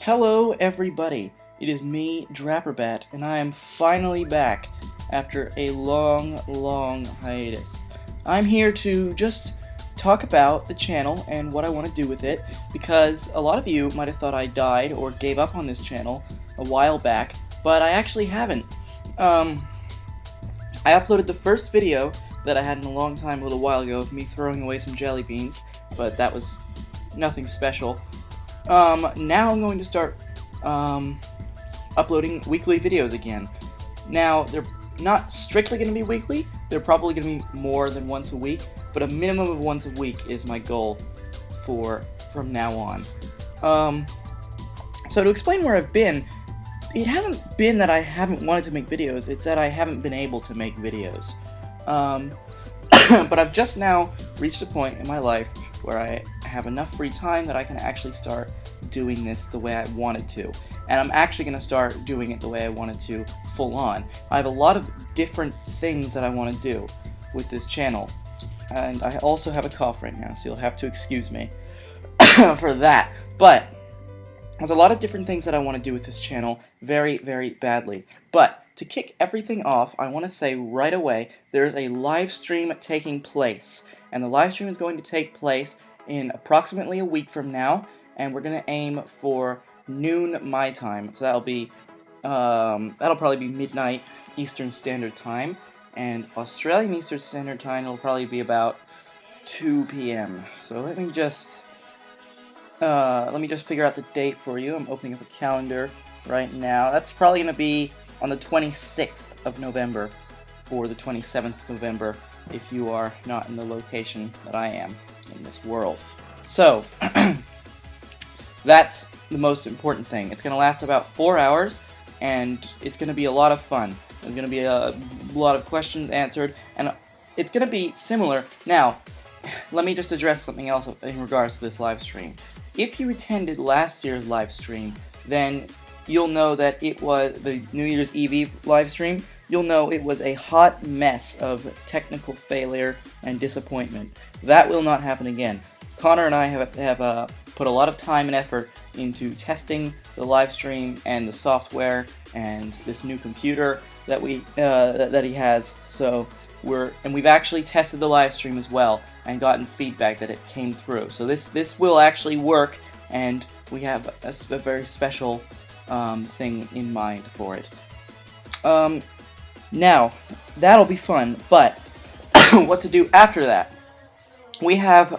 Hello everybody, it is me, Drapperbat, and I am finally back after a long hiatus. I'm here to just talk about the channel and what I want to do with it, because a lot of you might have thought I died or gave up on this channel a while back, but I actually haven't. I uploaded the first video that I had in a long time a little while ago of me throwing away some jelly beans, but that was nothing special. Now I'm going to start uploading weekly videos again. Now, they're not strictly going to be weekly, they're probably going to be more than once a week, but a minimum of once a week is my goal from now on. So to explain where I've been, it hasn't been that I haven't wanted to make videos, it's that I haven't been able to make videos. But I've just now reached a point in my life where I have enough free time that I can actually start doing this the way I wanted to. And I'm actually going to start doing it the way I wanted to, full on. I have a lot of different things that I want to do with this channel. And I also have a cough right now, so you'll have to excuse me for that. But there's a lot of different things that I want to do with this channel very badly. But to kick everything off, I want to say right away, there's a live stream taking place. And the live stream is going to take place in approximately a week from now, and we're going to aim for noon my time. So that'll probably be midnight Eastern Standard Time, and Australian Eastern Standard Time will probably be about 2 p.m. So let me just figure out the date for you. I'm opening up a calendar right now. That's probably going to be on the 26th of November or the 27th of November if you are not in the location that I am in this world. So that's the most important thing. It's going to last about 4 hours, and it's going to be a lot of fun. There's going to be a lot of questions answered, and it's going to be similar. Now, let me just address something else in regards to this live stream. If you attended last year's live stream, then you'll know that it was the New Year's Eve live stream. You'll know it was a hot mess of technical failure and disappointment. That will not happen again. Connor and I have put a lot of time and effort into testing the live stream and the software and this new computer that that he has. So we've actually tested the live stream as well and gotten feedback that it came through. So this will actually work, and we have a very special thing in mind for it. Now, that'll be fun, but what to do after that? We have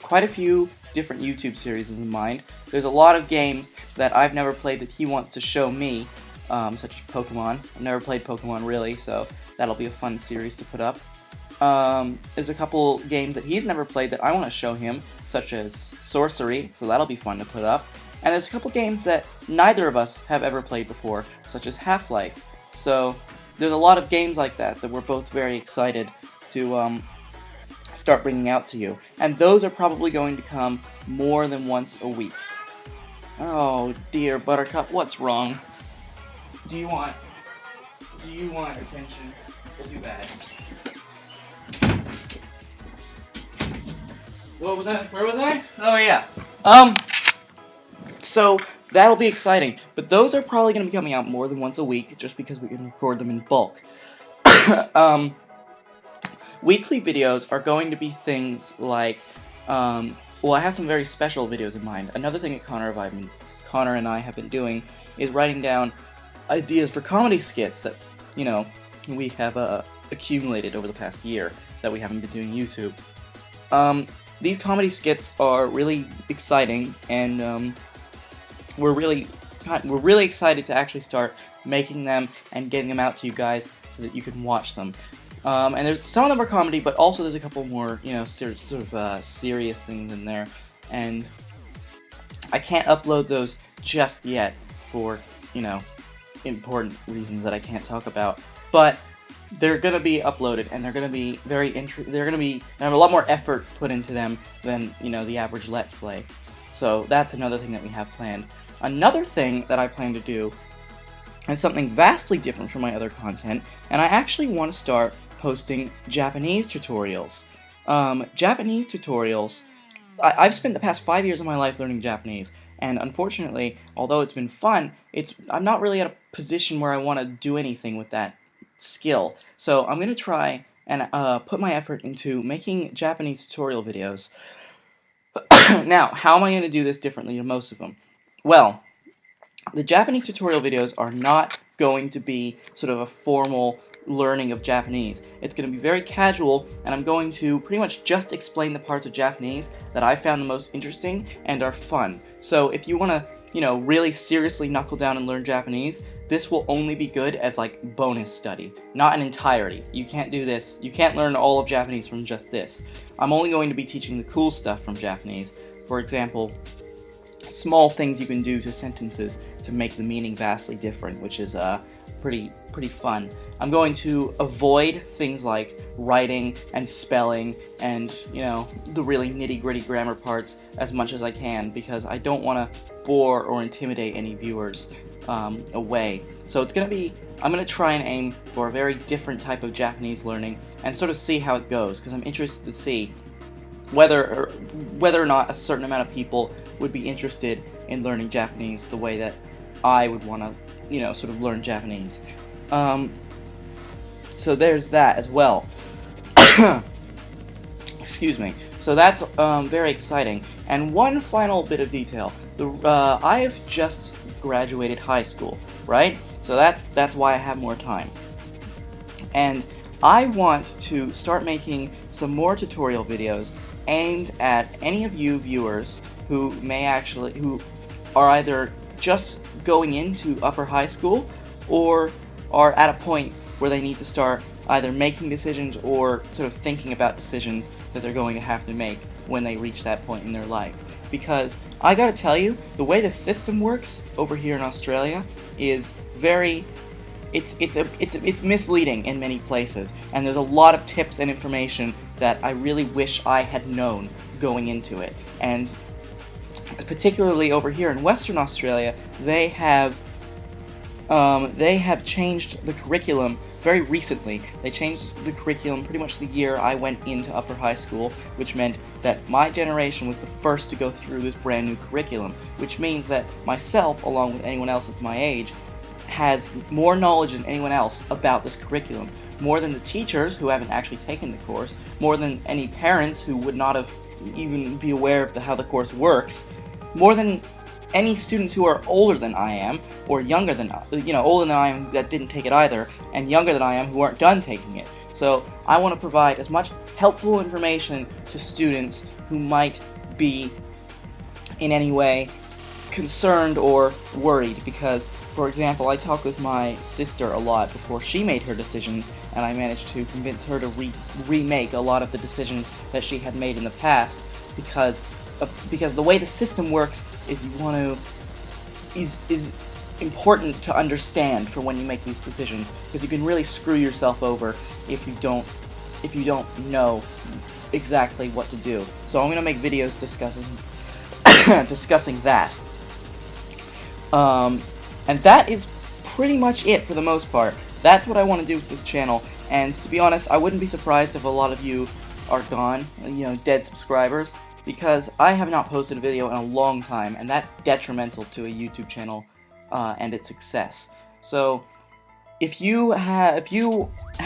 quite a few different YouTube series in mind. There's a lot of games that I've never played that he wants to show me, such as Pokemon. I've never played Pokemon really, so that'll be a fun series to put up. There's a couple games that he's never played that I want to show him, such as Sorcery, so that'll be fun to put up. And there's a couple games that neither of us have ever played before, such as Half-Life. So there's a lot of games like that we're both very excited to start bringing out to you. And those are probably going to come more than once a week. Oh dear, Buttercup, what's wrong? Do you want attention? Well, too bad. What was that? Where was I? Oh yeah. So that'll be exciting, but those are probably going to be coming out more than once a week, just because we can record them in bulk. Weekly videos are going to be things like, well, I have some very special videos in mind. Another thing that Connor and I have been doing is writing down ideas for comedy skits that, we have accumulated over the past year that we haven't been doing YouTube. These comedy skits are really exciting, and we're really excited to actually start making them and getting them out to you guys so that you can watch them. And there's some of them are comedy, but also there's a couple more, serious things in there, and I can't upload those just yet for, important reasons that I can't talk about. But they're gonna be uploaded, and they're gonna be have a lot more effort put into them than the average Let's Play. So that's another thing that we have planned. Another thing that I plan to do is something vastly different from my other content, and I actually want to start posting Japanese tutorials. Japanese tutorials, I've spent the past 5 years of my life learning Japanese, and unfortunately, although it's been fun, I'm not really at a position where I want to do anything with that skill. So I'm going to try and put my effort into making Japanese tutorial videos. Now, how am I going to do this differently than most of them? Well, the Japanese tutorial videos are not going to be sort of a formal learning of Japanese. It's going to be very casual, and I'm going to pretty much just explain the parts of Japanese that I found the most interesting and are fun. So if you want to, really seriously knuckle down and learn Japanese, this will only be good as like bonus study, not an entirety. You can't do this, you can't learn all of Japanese from just this. I'm only going to be teaching the cool stuff from Japanese. For example, small things you can do to sentences to make the meaning vastly different, which is pretty fun. I'm going to avoid things like writing and spelling and, the really nitty-gritty grammar parts as much as I can, because I don't want to bore or intimidate any viewers away. So I'm going to try and aim for a very different type of Japanese learning and sort of see how it goes, because I'm interested to see whether or not a certain amount of people would be interested in learning Japanese the way that I would want to, sort of learn Japanese. So there's that as well. Excuse me. So that's very exciting. And one final bit of detail: I have just graduated high school, right? So that's why I have more time. And I want to start making some more tutorial videos aimed at any of you viewers who are either just going into upper high school or are at a point where they need to start either making decisions or sort of thinking about decisions that they're going to have to make when they reach that point in their life. Because I gotta tell you, the way the system works over here in Australia is it's misleading in many places, and there's a lot of tips and information that I really wish I had known going into it. And particularly over here in Western Australia, they have changed the curriculum very recently. They changed the curriculum pretty much the year I went into upper high school, which meant that my generation was the first to go through this brand new curriculum, which means that myself, along with anyone else that's my age, has more knowledge than anyone else about this curriculum. More than the teachers who haven't actually taken the course, more than any parents who would not have even be aware of how the course works, more than any students who are older than I am, or younger than, older than I am that didn't take it either, and younger than I am who aren't done taking it. So I want to provide as much helpful information to students who might be in any way concerned or worried, because, for example, I talked with my sister a lot before she made her decisions, and I managed to convince her to remake a lot of the decisions that she had made in the past, because the way the system works is important to understand for when you make these decisions, because you can really screw yourself over if you don't know exactly what to do. So I'm gonna make videos discussing that. And that is pretty much it for the most part. That's what I want to do with this channel, and to be honest, I wouldn't be surprised if a lot of you are gone, dead subscribers, because I have not posted a video in a long time, and that's detrimental to a YouTube channel and its success. So if you have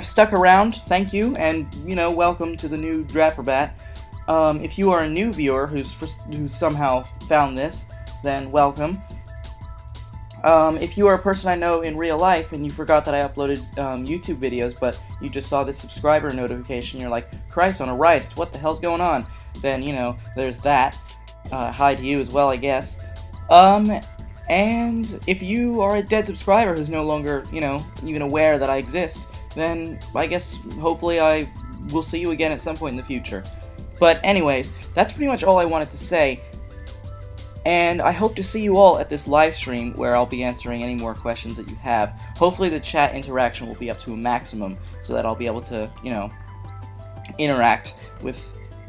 stuck around, thank you, and welcome to the new Drapperbat. If you are a new viewer who's somehow found this, then welcome. If you are a person I know in real life and you forgot that I uploaded YouTube videos, but you just saw this subscriber notification, you're like, Christ on a rice, what the hell's going on? Then, there's that. Hi to you as well, I guess. And if you are a dead subscriber who's no longer, even aware that I exist, then I guess hopefully I will see you again at some point in the future. But anyways, that's pretty much all I wanted to say. And I hope to see you all at this live stream where I'll be answering any more questions that you have. Hopefully the chat interaction will be up to a maximum so that I'll be able to, interact with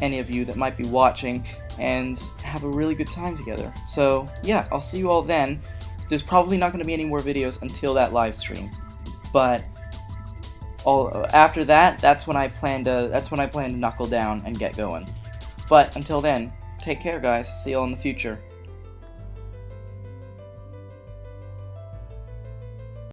any of you that might be watching and have a really good time together. So yeah, I'll see you all then. There's probably not going to be any more videos until that live stream, but after that, that's when I plan to knuckle down and get going. But until then, take care, guys. See you all in the future.